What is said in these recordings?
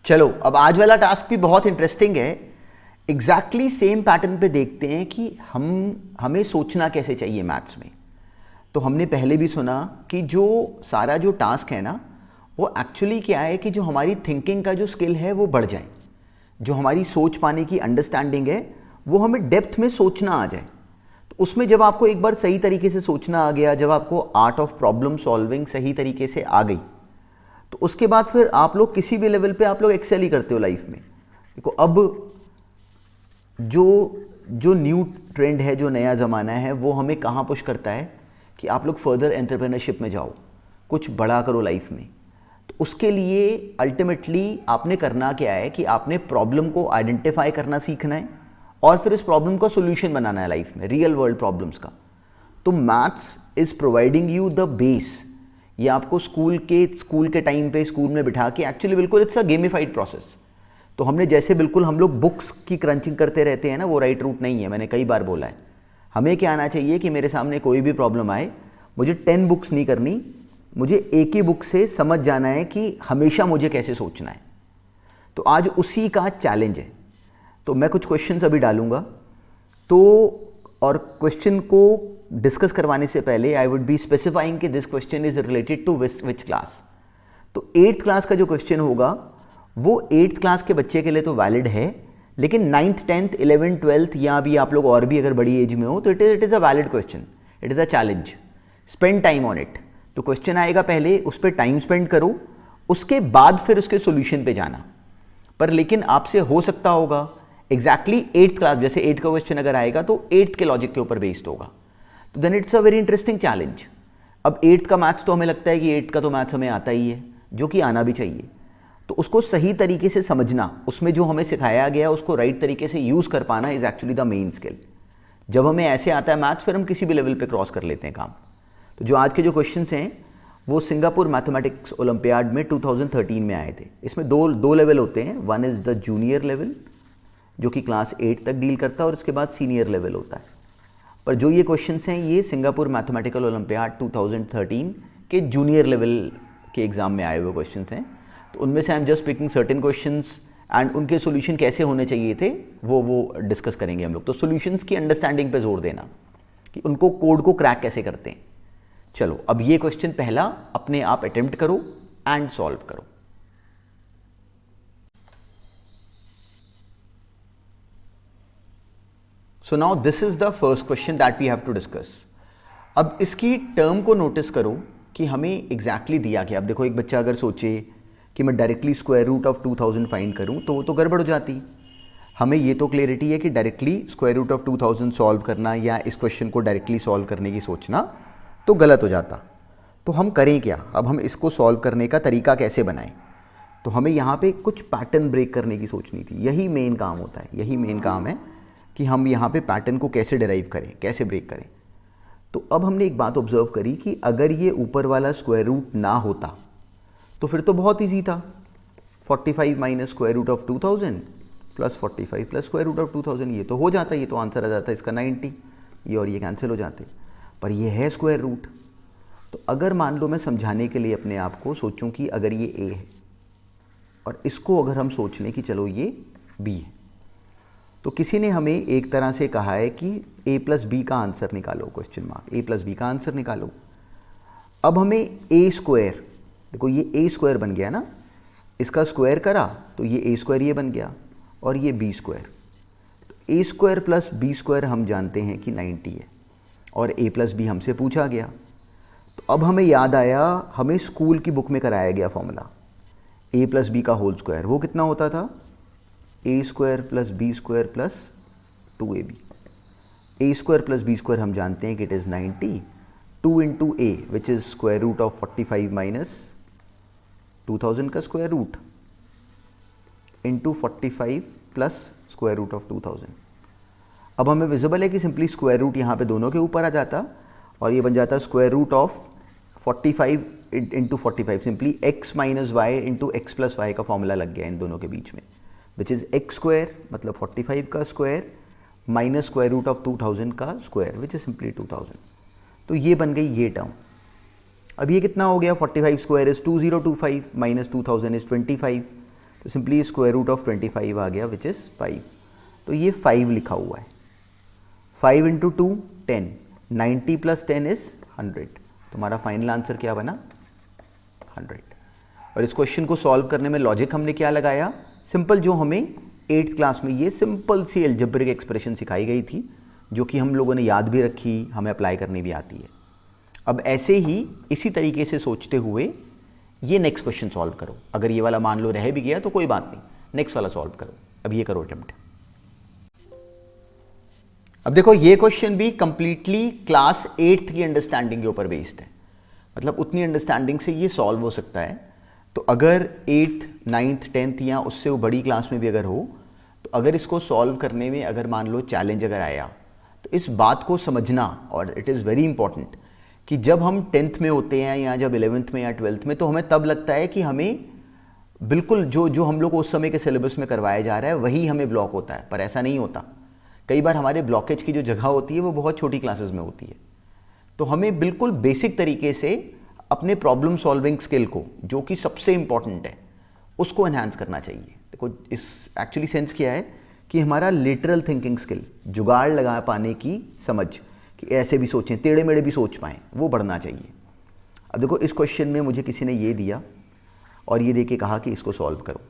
चलो अब आज वाला टास्क भी बहुत इंटरेस्टिंग है। एग्जैक्टली सेम पैटर्न पे देखते हैं कि हमें सोचना कैसे चाहिए मैथ्स में। तो हमने पहले भी सुना कि जो सारा जो टास्क है ना, वो एक्चुअली क्या है कि जो हमारी थिंकिंग का जो स्किल है वो बढ़ जाए, जो हमारी सोच पाने की अंडरस्टैंडिंग है वो हमें डेप्थ में सोचना आ जाए। तो उसमें जब आपको एक बार सही तरीके से सोचना आ गया, जब आपको आर्ट ऑफ प्रॉब्लम सॉल्विंग सही तरीके से आ गई, तो उसके बाद फिर आप लोग किसी भी लेवल पे आप लोग एक्सेल ही करते हो लाइफ में। देखो अब जो न्यू ट्रेंड है, जो नया ज़माना है, वो हमें कहाँ पुश करता है कि आप लोग फर्दर एंटरप्रेन्योरशिप में जाओ, कुछ बड़ा करो लाइफ में। तो उसके लिए अल्टीमेटली आपने करना क्या है कि आपने प्रॉब्लम को आइडेंटिफाई करना सीखना है और फिर इस प्रॉब्लम का सोल्यूशन बनाना है लाइफ में, रियल वर्ल्ड प्रॉब्लम्स का। तो maths is providing you the base. ये आपको स्कूल के टाइम पे स्कूल में बिठा के एक्चुअली बिल्कुल इट्स अ गेमिफाइड प्रोसेस। तो हमने जैसे बिल्कुल हम लोग बुक्स की क्रंचिंग करते रहते हैं ना, वो राइट रूट नहीं है, मैंने कई बार बोला है। हमें क्या आना चाहिए कि मेरे सामने कोई भी प्रॉब्लम आए, मुझे 10 बुक्स नहीं करनी, मुझे एक ही बुक से समझ जाना है कि हमेशा मुझे कैसे सोचना है। तो आज उसी का चैलेंज है। तो मैं कुछ क्वेश्चंस अभी डालूंगा, तो और क्वेश्चन को डिस्कस करवाने से पहले आई वुड बी स्पेसिफाइंग कि this question is related to which class. तो 8th क्लास का जो क्वेश्चन होगा वो 8th क्लास के बच्चे के लिए तो वैलिड है, लेकिन 9th 10th 11th 12th या भी आप लोग और भी अगर बड़ी एज में हो तो it is a valid question, it is a challenge. Spend time on it. तो क्वेश्चन आएगा, पहले उस पर टाइम स्पेंड करो, उसके बाद फिर उसके सोल्यूशन पे जाना। पर लेकिन आपसे हो सकता होगा एग्जैक्टली 8th क्लास, जैसे 8th का क्वेश्चन अगर आएगा तो 8th के लॉजिक के ऊपर बेस्ड होगा, तो then it's a very interesting challenge. अब 8th का मैथ्स तो हमें लगता है कि 8th का तो मैथ्स हमें आता ही है, जो कि आना भी चाहिए। तो उसको सही तरीके से समझना, उसमें जो हमें सिखाया गया उसको राइट तरीके से यूज़ कर पाना is actually the main skill. जब हमें ऐसे आता है मैथ्स, फिर हम किसी भी लेवल पे क्रॉस कर लेते हैं काम। तो जो आज के जो क्वेश्चंस हैं वो सिंगापुर मैथमेटिक्स ओलंपियाड में 2013 में आए थे। इसमें दो लेवल होते हैं, one is the junior level जो कि क्लास 8 तक डील करता है, और उसके बाद सीनियर लेवल होता है। पर जो ये क्वेश्चंस हैं ये सिंगापुर मैथमेटिकल ओलंपियाड 2013 के जूनियर लेवल के एग्जाम में आए हुए क्वेश्चंस हैं। तो उनमें से I am just picking certain questions and उनके सॉल्यूशन कैसे होने चाहिए थे वो डिस्कस करेंगे हम लोग। तो सॉल्यूशंस की अंडरस्टैंडिंग पे जोर देना कि उनको कोड को क्रैक कैसे करते हैं। चलो अब ये क्वेश्चन पहला अपने आप अटेम्प्ट करो एंड सॉल्व करो। So now this is the first question that we have to discuss. अब इसकी टर्म को नोटिस करो कि हमें एग्जैक्टली दिया क्या। अब देखो, एक बच्चा अगर सोचे कि मैं directly square root of 2000 find करूं तो वो तो गड़बड़ हो जाती। हमें ये तो क्लियरिटी है कि directly square root of 2000 solve करना या इस क्वेश्चन को डायरेक्टली सॉल्व करने की सोचना तो गलत हो जाता। तो हम करें क्या, अब हम इसको सॉल्व करने का तरीका कैसे बनाएं। तो हमें यहाँ पे कुछ पैटर्न ब्रेक करने की सोचनी थी। यही मेन काम होता है, यही मेन काम है कि हम यहाँ पे पैटर्न को कैसे डिराइव करें, कैसे ब्रेक करें। तो अब हमने एक बात ऑब्जर्व करी कि अगर ये ऊपर वाला स्क्वायर रूट ना होता तो फिर तो बहुत ईजी था। 45 minus square root of 2000 plus 45 plus square root of 2000, ये तो हो जाता, ये तो आंसर आ जाता इसका 90, ये और ये कैंसिल हो जाते। पर ये है स्क्वायर रूट। तो अगर मान लो मैं समझाने के लिए अपने आप को सोचूं कि अगर ये a है और इसको अगर हम सोच लें कि चलो ये b है, तो किसी ने हमें एक तरह से कहा है कि a प्लस बी का आंसर निकालो, question mark, a plus B का आंसर निकालो। अब हमें a स्क्वायर, देखो ये a स्क्वायर बन गया ना, इसका स्क्वायर करा तो ये a स्क्वायर ये बन गया और ये b स्क्वायर। तो a square plus b square हम जानते हैं कि 90 है और a प्लस बी हमसे पूछा गया। तो अब हमें याद आया, हमें स्कूल की बुक में कराया गया फॉर्मूला a प्लस बी का होल स्क्वायर, वो कितना होता था a square plus B square plus 2ab। a square plus B square हम जानते हैं कि it is 90, 2 into a which is square root of 45 minus 2000 का square root into 45 plus square root of 2000। अब हमें विजिबल है कि सिंपली स्क्वायर रूट यहाँ पे दोनों के ऊपर आ जाता और ये बन जाता square root of 45 into 45, simply x minus Y into X plus Y का फॉर्मूला लग गया इन दोनों के बीच में, विच इज़ एक्स स्क्वायर मतलब 45 का square minus square root of 2000 का स्क्वायर विच इज़ सिंपली 2000। तो ये बन गई ये टर्म। अब ये कितना हो गया, 45 स्क्वायर इज़ 2025 माइनस 2000 इज़ 25, तो सिंपली स्क्वायर रूट ऑफ 25 आ गया विच इज़ 5। तो ये 5 लिखा हुआ है। 5 इंटू 2 10, 90 प्लस 10 इज 100। तुम्हारा फाइनल आंसर क्या बना? 100। और इस क्वेश्चन को सॉल्व करने में लॉजिक हमने क्या लगाया? सिंपल, जो हमें 8th क्लास में ये सिंपल सी अलजेब्रिक एक्सप्रेशन सिखाई गई थी, जो कि हम लोगों ने याद भी रखी, हमें अप्लाई करनी भी आती है। अब ऐसे ही इसी तरीके से सोचते हुए ये नेक्स्ट क्वेश्चन सॉल्व करो। अगर ये वाला मान लो रह भी गया तो कोई बात नहीं, नेक्स्ट वाला सॉल्व करो। अब ये करो अटेम्प्ट। अब देखो ये क्वेश्चन भी कंप्लीटली क्लास 8th की अंडरस्टैंडिंग के ऊपर बेस्ड है, मतलब उतनी अंडरस्टैंडिंग से ये सॉल्व हो सकता है। तो अगर 8th 9th 10th या उससे वो बड़ी क्लास में भी अगर हो, तो अगर इसको सॉल्व करने में अगर मान लो चैलेंज अगर आया, तो इस बात को समझना, और इट इज़ वेरी इंपॉर्टेंट, कि जब हम 10th में होते हैं या जब 11th में या 12th में, तो हमें तब लगता है कि हमें बिल्कुल जो हम लोग को उस समय के सिलेबस में करवाया जा रहा है वही हमें ब्लॉक होता है, पर ऐसा नहीं होता। कई बार हमारे ब्लॉकेज की जो जगह होती है वो बहुत छोटी क्लासेस में होती है। तो हमें बिल्कुल बेसिक तरीके से अपने प्रॉब्लम सॉल्विंग स्किल को, जो कि सबसे इंपॉर्टेंट है, उसको एनहांस करना चाहिए। देखो इस एक्चुअली सेंस क्या है कि हमारा लिटरल थिंकिंग स्किल, जुगाड़ लगा पाने की समझ, कि ऐसे भी सोचें, टेढ़े मेढ़े भी सोच पाएँ, वो बढ़ना चाहिए। अब देखो इस क्वेश्चन में मुझे किसी ने ये दिया और ये दे के कहा कि इसको सॉल्व करो,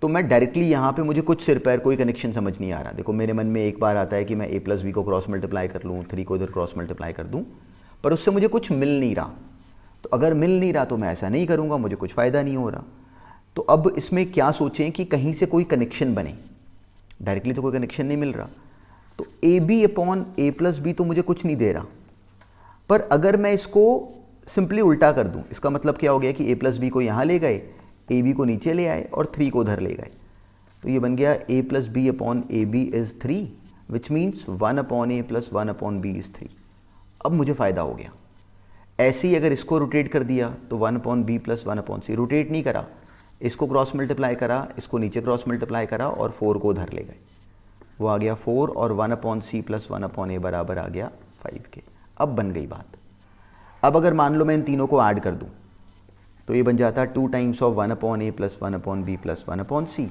तो मैं डायरेक्टली यहाँ पे मुझे कुछ सिर पैर कोई कनेक्शन समझ नहीं आ रहा। देखो मेरे मन में एक बार आता है कि मैं a प्लस बी को क्रॉस मल्टीप्लाई कर लूँ, 3 को इधर क्रॉस मल्टीप्लाई कर दूँ, पर उससे मुझे कुछ मिल नहीं रहा। तो अगर मिल नहीं रहा तो मैं ऐसा नहीं करूँगा, मुझे कुछ फ़ायदा नहीं हो रहा। तो अब इसमें क्या सोचें कि कहीं से कोई कनेक्शन बने। डायरेक्टली तो कोई कनेक्शन नहीं मिल रहा, तो A B upon A plus B तो मुझे कुछ नहीं दे रहा। पर अगर मैं इसको सिंपली उल्टा कर दूं, इसका मतलब क्या हो गया कि a प्लस बी को यहाँ ले गए, ए बी को नीचे ले आए और 3 को उधर ले गए। तो ये बन गया a plus B upon A B is 3, which means 1 upon A plus 1 upon B is 3। अब मुझे फ़ायदा हो गया। ऐसे ही अगर इसको रोटेट कर दिया तो 1 अपॉन बी प्लस 1 अपॉन सी, रोटेट नहीं करा, इसको क्रॉस मल्टीप्लाई करा, इसको नीचे क्रॉस मल्टीप्लाई करा और 4 को उधर ले गए, वो आ गया 4, और 1 अपॉन सी प्लस 1 अपॉन ए बराबर आ गया 5 के। अब बन गई बात। अब अगर मान लो मैं इन तीनों को ऐड कर दूं, तो ये बन जाता 2 times of 1 upon A plus 1 upon B plus 1 upon C,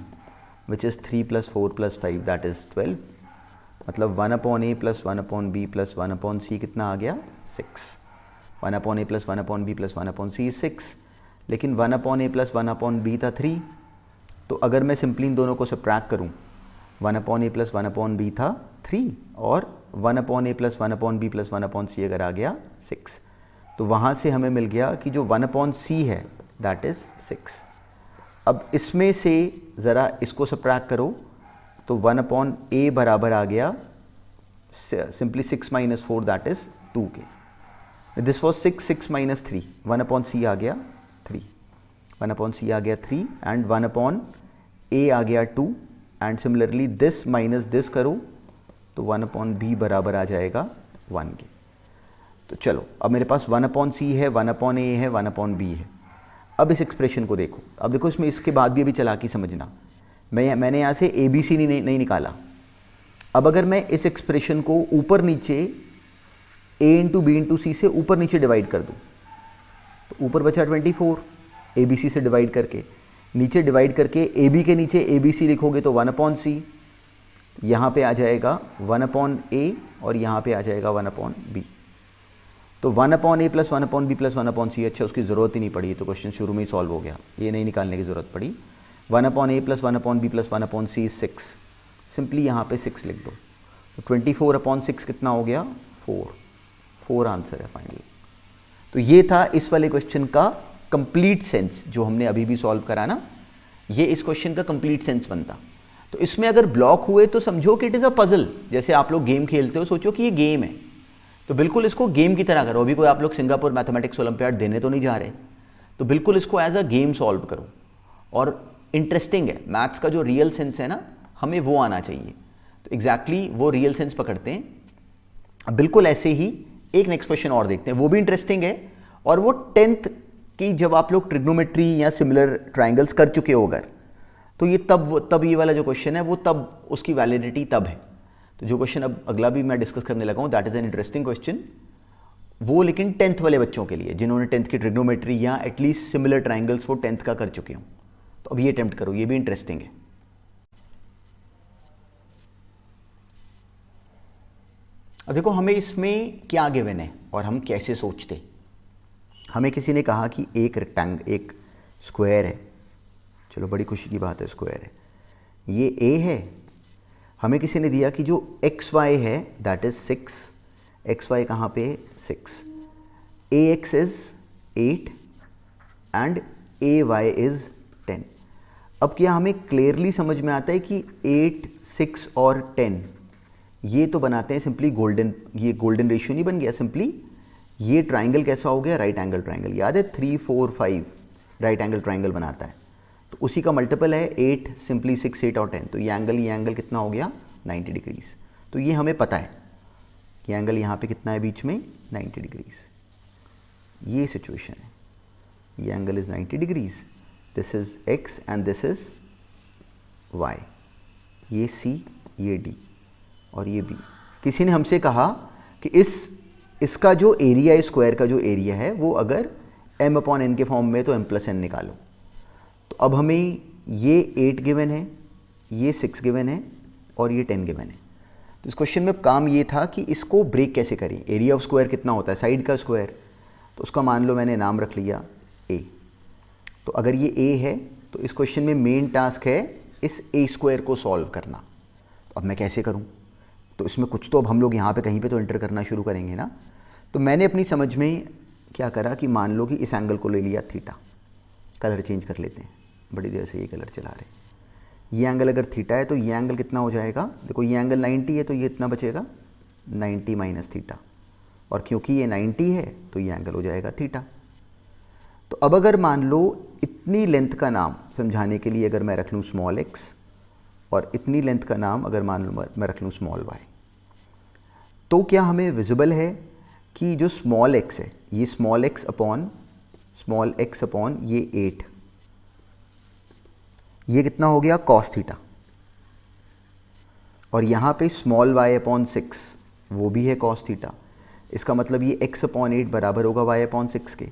which is 3 plus 4 plus 5 that is 12। मतलब 1 upon A plus 1 upon B plus 1 upon C कितना आ गया? 6। 1 upon A plus 1 upon B plus 1 upon C 6, लेकिन 1 upon A plus 1 upon B था 3। तो अगर मैं simply in दोनों को सब्ट्रैक्ट करूँ, 1 upon A plus 1 upon B था 3 और 1 upon A plus 1 upon B plus 1 upon C अगर आ गया 6, तो वहाँ से हमें मिल गया कि जो 1 अपॉन सी है दैट इज़ 6। अब इसमें से ज़रा इसको सब्ट्रैक्ट करो तो 1 अपॉन ए बराबर आ गया सिंपली 6 माइनस 4 दैट इज़ 2 के। दिस वॉज 6 माइनस 3, 1 अपॉन सी आ गया 3, 1 अपॉन सी आ गया 3 एंड 1 अपॉन ए आ गया 2 and similarly this minus this करो तो 1 अपॉन बी बराबर आ जाएगा 1 के। तो चलो अब मेरे पास 1 अपॉन सी है, 1 अपॉन ए है, 1 अपॉन बी है। अब इस एक्सप्रेशन को देखो। अब देखो इसमें इसके बाद भी अभी चालाकी समझना, मैंने यहाँ से ए बी सी नहीं निकाला। अब अगर मैं इस एक्सप्रेशन को ऊपर नीचे ए इंटू बी इंटू सी से ऊपर नीचे डिवाइड कर दूँ, तो ऊपर बचा 24 ए बी सी से डिवाइड करके, नीचे डिवाइड करके ए बी के नीचे ए बी सी लिखोगे तो 1 अपॉन सी, यहाँ पे आ जाएगा 1 अपॉन ए और यहाँ पे आ जाएगा 1 अपॉन बी। तो 1 upon A plus 1 upon B plus 1 upon C, अच्छा उसकी ज़रूरत ही नहीं पड़ी, तो क्वेश्चन शुरू में ही सॉल्व हो गया, ये नहीं निकालने की ज़रूरत पड़ी। 1 upon A plus 1 upon B plus 1 upon C 6, simply यहाँ पे 6 लिख दो। तो 24 अपॉन 6 कितना हो गया? 4 आंसर है फाइनल। तो ये था इस वाले क्वेश्चन का कंप्लीट सेंस जो हमने अभी भी सॉल्व करा ना, ये इस क्वेश्चन का कंप्लीट सेंस बनता। तो इसमें अगर ब्लॉक हुए तो समझो कि इट इज़ अ पजल। जैसे आप लोग गेम खेलते हो, सोचो कि ये गेम है, तो बिल्कुल इसको गेम की तरह करो। अभी कोई आप लोग सिंगापुर मैथमेटिक्स ओलंपियाड देने तो नहीं जा रहे, तो बिल्कुल इसको एज अ गेम सॉल्व करो। और इंटरेस्टिंग है, मैथ्स का जो रियल सेंस है ना, हमें वो आना चाहिए। तो एग्जैक्टली वो रियल सेंस पकड़ते हैं। बिल्कुल ऐसे ही एक नेक्स्ट क्वेश्चन और देखते हैं, वो भी इंटरेस्टिंग है। और वो 10th की जब आप लोग ट्रिग्नोमेट्री या सिमिलर ट्राइंगल्स कर चुके हो अगर, तो ये तब ये वाला जो क्वेश्चन है वो तब उसकी वैलिडिटी तब है। तो जो क्वेश्चन अब अगला भी मैं डिस्कस करने लगा हूँ, that is an interesting question, वो लेकिन 10th वाले बच्चों के लिए जिन्होंने 10th की ट्रिग्नोमेट्री या एटलीस्ट सिमिलर ट्राइंगल्स वो 10th का कर चुके हों। तो तो अब ये अटेम्प्ट करो, ये भी इंटरेस्टिंग है। अब देखो हमें इसमें क्या गिवन है और हम कैसे सोचते। हमें किसी ने कहा कि एक स्क्वायर है, चलो बड़ी खुशी की बात है, स्क्वायर है, ये ए है। हमें किसी ने दिया कि जो एक्स वाई है दैट इज 6, एक्स वाई कहाँ पे 6, A X is 8 and A Y is 10। अब क्या हमें क्लियरली समझ में आता है कि 8, 6 और 10 ये तो बनाते हैं सिंपली गोल्डन, ये गोल्डन रेशियो नहीं बन गया सिंपली, ये ट्राइंगल कैसा हो गया, राइट एंगल ट्राइंगल। याद है 3, 4, 5 राइट एंगल ट्राइंगल बनाता है, तो उसी का मल्टीपल है 8, सिंपली 6, 8 और 10, तो ये एंगल कितना हो गया 90 डिग्रीज। तो ये हमें पता है कि एंगल यहाँ पे कितना है बीच में 90 डिग्रीज। ये सिचुएशन है, ये angle is 90 degrees, this is X and this is Y, ये सी, ये डी और ये बी। किसी ने हमसे कहा कि इसका जो एरिया है, स्क्वायर का जो एरिया है वो अगर m/n के फॉर्म में तो m+n निकालो। तो अब हमें ये 8 गिवन है, ये 6 गिवन है और ये 10 गिवन है। तो इस क्वेश्चन में काम ये था कि इसको ब्रेक कैसे करें। एरिया ऑफ स्क्वायर कितना होता है, साइड का स्क्वायर, तो उसका मान लो मैंने नाम रख लिया a। तो अगर ये a है तो इस क्वेश्चन में मेन टास्क है इस a स्क्वायर को सॉल्व करना। तो अब मैं कैसे करूं, तो इसमें कुछ तो अब हम लोग यहाँ पे कहीं पे तो एंटर करना शुरू करेंगे ना। तो मैंने अपनी समझ में क्या करा कि मान लो कि इस एंगल को ले लिया थीटा, कलर चेंज कर लेते हैं, बड़ी देर से ये कलर चला रहे हैं। ये एंगल अगर थीटा है तो ये एंगल कितना हो जाएगा, देखो ये एंगल 90 है तो ये इतना बचेगा 90 माइनस थीटा, और क्योंकि ये 90 है तो ये एंगल हो जाएगा थीटा। तो अब अगर मान लो इतनी लेंथ का नाम समझाने के लिए अगर मैं रख लूँ स्मॉल x और इतनी लेंथ का नाम अगर मान लो मैं रख लूँ स्मॉल y, तो क्या हमें विजिबल है कि जो स्मॉल x है ये स्मॉल x अपॉन ये 8, ये कितना हो गया cos थीटा, और यहाँ पे स्मॉल y अपॉन 6 वो भी है cos थीटा। इसका मतलब ये x अपॉन 8 बराबर होगा y अपॉन 6 के।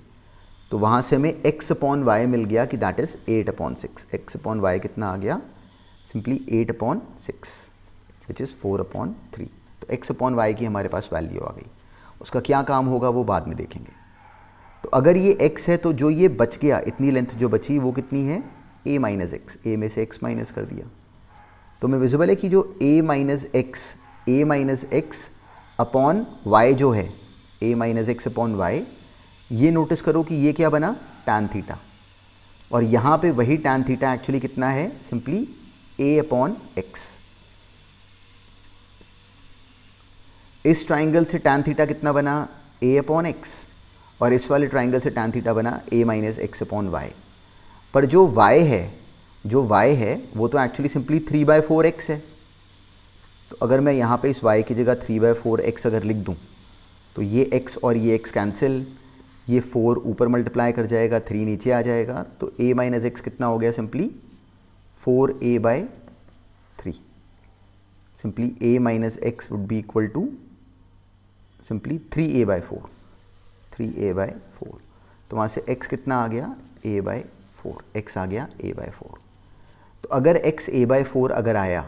तो वहाँ से हमें x अपॉन y मिल गया कि that is 8 upon 6। x upon y कितना आ गया, simply 8 upon 6 which is 4 upon 3। तो x अपॉन y की हमारे पास वैल्यू आ गई। उसका क्या काम होगा वो बाद में देखेंगे। तो अगर ये x है तो जो ये बच गया, इतनी लेंथ जो बची वो कितनी है, a माइनस एक्स, a में से x माइनस कर दिया। तो हमें विजिबल है कि जो a minus X upon y जो है a minus X upon y, ये नोटिस करो कि ये क्या बना tan थीटा, और यहाँ पे वही tan थीटा एक्चुअली कितना है, सिंपली a अपॉन एक्स। इस ट्राइंगल से tan थीटा कितना बना a अपॉन एक्स, और इस वाले ट्राइंगल से tan थीटा बना a minus X upon Y. पर जो y है वो तो एक्चुअली सिंपली 3/4x है। तो अगर मैं यहाँ पे इस y की जगह 3/4x अगर लिख दूँ तो ये x और ये x कैंसिल, ये 4 ऊपर मल्टीप्लाई कर जाएगा, 3 नीचे आ जाएगा, तो a माइनस एक्स कितना हो गया, simply 4a/3। Simply a minus X would be equal to simply 3a/4, 3a/4। तो वहाँ से x कितना आ गया, a/4, x आ गया a/4। तो अगर x a/4 अगर आया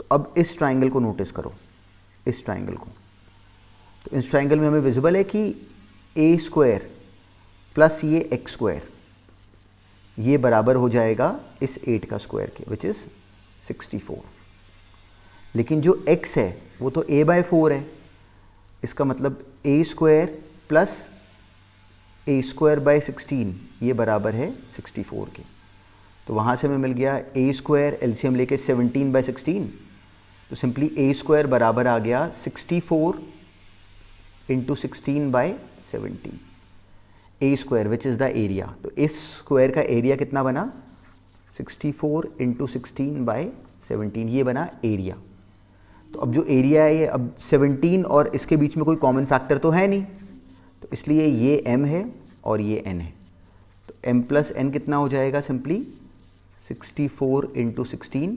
तो अब इस ट्राइंगल को नोटिस करो, इस ट्राइंगल को। तो इस ट्राइंगल में हमें विजिबल है कि a स्क्वायर प्लस ये x स्क्वायर ये बराबर हो जाएगा इस 8 का स्क्वायर के, विच इज़ 64। लेकिन जो x है वो तो a/4 है, इसका मतलब a square plus a square by 16 ये बराबर है 64 के। तो वहाँ से हमें मिल गया a स्क्वायर एलसीएम लेके 17/16, तो सिंपली a स्क्वायर बराबर आ गया 64 into 16/17 a square which is the area. तो इस स्क्वायर का एरिया कितना बना, 64 इंटू 16/17, ये बना एरिया। तो अब जो एरिया है ये अब 17 और इसके बीच में कोई कॉमन फैक्टर तो है नहीं, तो इसलिए ये m है और ये n है। तो m प्लस n कितना हो जाएगा, सिंपली 64 इंटू 16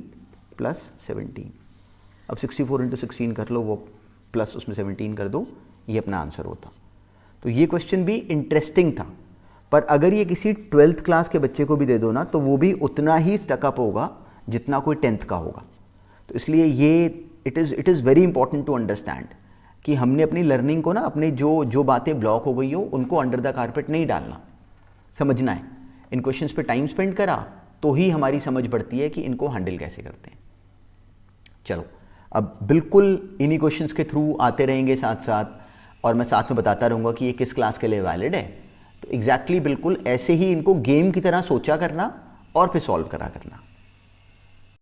प्लस 17। अब 64 इंटू 16 कर लो, वो प्लस उसमें 17 कर दो, ये अपना आंसर होता। तो ये क्वेश्चन भी इंटरेस्टिंग था, पर अगर ये किसी 12th क्लास के बच्चे को भी दे दो ना, तो वो भी उतना ही स्टकअप होगा जितना कोई 10th का होगा। तो इसलिए ये it is very important to understand कि हमने अपनी लर्निंग को ना, अपने जो बातें ब्लॉक हो गई हो उनको अंडर द कारपेट नहीं डालना, समझना है। इन क्वेश्चंस पे टाइम स्पेंड करा तो ही हमारी समझ बढ़ती है कि इनको हैंडल कैसे करते हैं। चलो, अब बिल्कुल इन्हीं क्वेश्चंस के थ्रू आते रहेंगे साथ साथ, और मैं साथ में बताता रहूँगा कि ये किस क्लास के लिए वैलिड है। तो एग्जैक्टली बिल्कुल ऐसे ही इनको गेम की तरह सोचा करना और फिर सॉल्व करा करना।